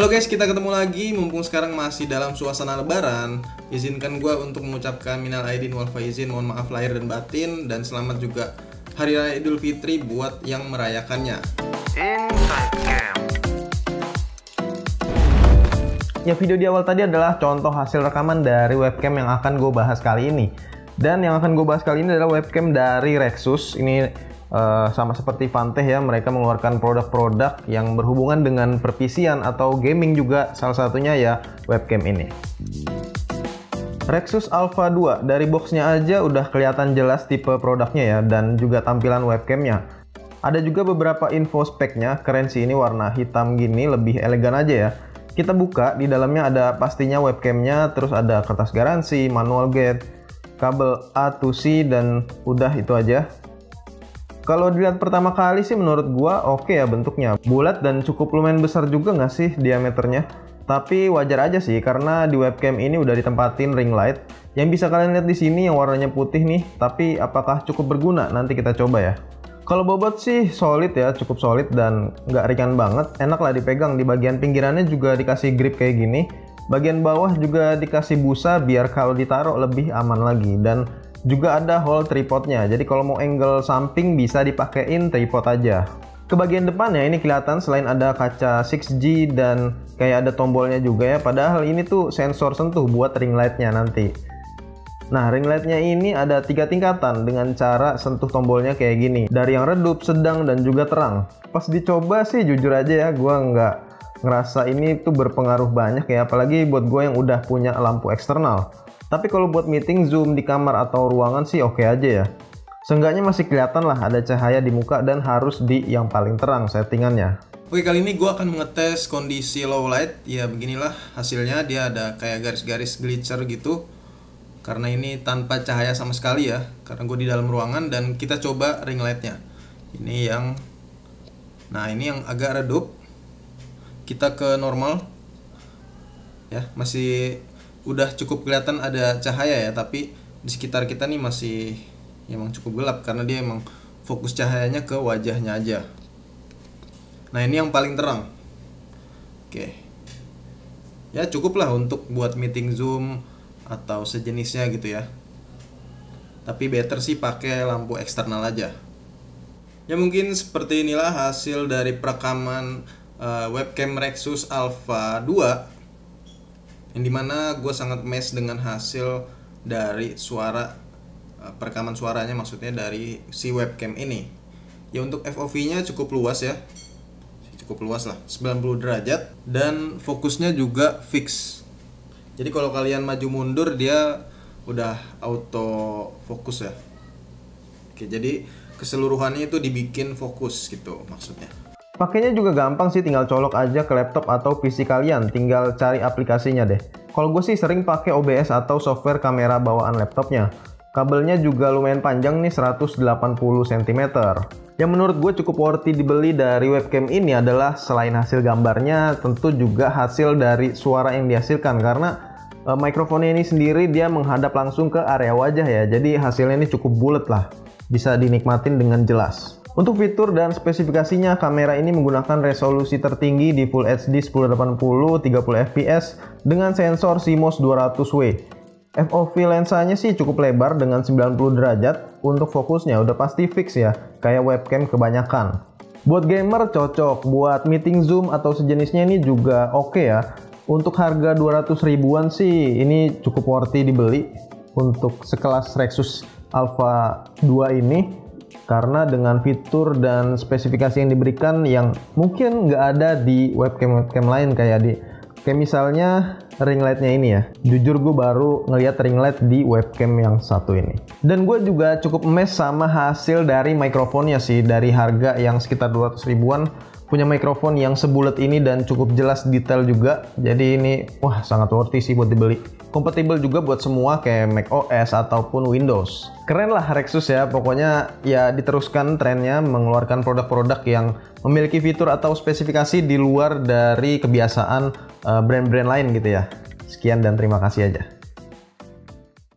Halo guys, kita ketemu lagi. Mumpung sekarang masih dalam suasana lebaran, izinkan gue untuk mengucapkan minal aidin wal faizin, mohon maaf lahir dan batin, dan selamat juga Hari Raya Idul Fitri buat yang merayakannya. Inside Game. Ya, video di awal tadi adalah contoh hasil rekaman dari webcam yang akan gue bahas kali ini. Dan yang akan gue bahas kali ini adalah webcam dari Rexus. Ini sama seperti Fantech ya, mereka mengeluarkan produk-produk yang berhubungan dengan perpisian atau gaming juga, salah satunya ya webcam ini. Rexus Alpha 2, dari boxnya aja udah kelihatan jelas tipe produknya ya, dan juga tampilan webcamnya. Ada juga beberapa info speknya, keren sih, ini warna hitam gini, lebih elegan aja ya. Kita buka, di dalamnya ada pastinya webcamnya, terus ada kertas garansi, manual guide, kabel A to C, dan udah itu aja. Kalau dilihat pertama kali sih menurut gua oke ya bentuknya. Bulat dan cukup lumayan besar juga nggak sih diameternya? Tapi wajar aja sih karena di webcam ini udah ditempatin ring light. Yang bisa kalian lihat di sini yang warnanya putih nih. Tapi apakah cukup berguna? Nanti kita coba ya. Kalau bobot sih solid ya, cukup solid dan nggak ringan banget. Enak lah dipegang. Di bagian pinggirannya juga dikasih grip kayak gini. Bagian bawah juga dikasih busa biar kalau ditaruh lebih aman lagi. Dan juga ada hole tripodnya, jadi kalau mau angle samping bisa dipakein tripod aja. Ke bagian depannya ini kelihatan selain ada kaca 6G dan kayak ada tombolnya juga ya, padahal ini tuh sensor sentuh buat ring lightnya nanti. Nah, ring lightnya ini ada 3 tingkatan dengan cara sentuh tombolnya kayak gini, dari yang redup, sedang, dan juga terang. Pas dicoba sih jujur aja ya, gua nggak ngerasa ini tuh berpengaruh banyak ya, apalagi buat gue yang udah punya lampu eksternal. Tapi kalau buat meeting, zoom di kamar atau ruangan sih oke aja ya. Seenggaknya masih kelihatan lah ada cahaya di muka dan harus di yang paling terang settingannya. Oke, kali ini gue akan mengetes kondisi low light. Ya beginilah hasilnya, dia ada kayak garis-garis glitcher gitu. Karena ini tanpa cahaya sama sekali ya, karena gue di dalam ruangan. Dan kita coba ring lightnya. Ini yang agak redup. Kita ke normal. Ya, masih udah cukup kelihatan ada cahaya ya, tapi di sekitar kita nih masih emang cukup gelap karena dia emang fokus cahayanya ke wajahnya aja. Nah, ini yang paling terang. Oke. Ya cukup lah untuk buat meeting Zoom atau sejenisnya gitu ya. Tapi better sih pakai lampu eksternal aja. Ya mungkin seperti inilah hasil dari perekaman webcam Rexus Alpha 2. Yang dimana gue sangat amazed dengan hasil dari suara, perekaman suaranya maksudnya dari si webcam ini. Ya untuk FOV-nya cukup luas ya, cukup luas lah, 90 derajat, dan fokusnya juga fix. Jadi kalau kalian maju mundur dia udah auto fokus ya. Oke, jadi keseluruhannya itu dibikin fokus gitu maksudnya. Pakainya juga gampang sih, tinggal colok aja ke laptop atau PC kalian, tinggal cari aplikasinya deh. Kalau gue sih sering pakai OBS atau software kamera bawaan laptopnya. Kabelnya juga lumayan panjang nih, 180 cm. Yang menurut gue cukup worthy dibeli dari webcam ini adalah selain hasil gambarnya, tentu juga hasil dari suara yang dihasilkan. Karena mikrofonnya ini sendiri dia menghadap langsung ke area wajah ya, jadi hasilnya ini cukup bulat lah, bisa dinikmatin dengan jelas. Untuk fitur dan spesifikasinya, kamera ini menggunakan resolusi tertinggi di Full HD 1080 30 fps dengan sensor CMOS 200W. FOV lensanya sih cukup lebar dengan 90 derajat. Untuk fokusnya udah pasti fix ya, kayak webcam kebanyakan. Buat gamer cocok, buat meeting Zoom atau sejenisnya ini juga oke ya. Untuk harga 200 ribuan sih ini cukup worthy dibeli untuk sekelas Rexus Alpha 2 ini. Karena dengan fitur dan spesifikasi yang diberikan yang mungkin nggak ada di webcam lain kayak misalnya ring lightnya ini ya. Jujur gue baru ngeliat ring light di webcam yang satu ini. Dan gue juga cukup amazed sama hasil dari mikrofonnya sih. Dari harga yang sekitar 200 ribuan punya mikrofon yang sebulat ini dan cukup jelas detail juga. Jadi ini wah sangat worthy sih buat dibeli. Kompatibel juga buat semua kayak macOS ataupun Windows. Keren lah Rexus ya, pokoknya ya diteruskan trennya mengeluarkan produk-produk yang memiliki fitur atau spesifikasi di luar dari kebiasaan brand-brand lain gitu ya. Sekian dan terima kasih aja.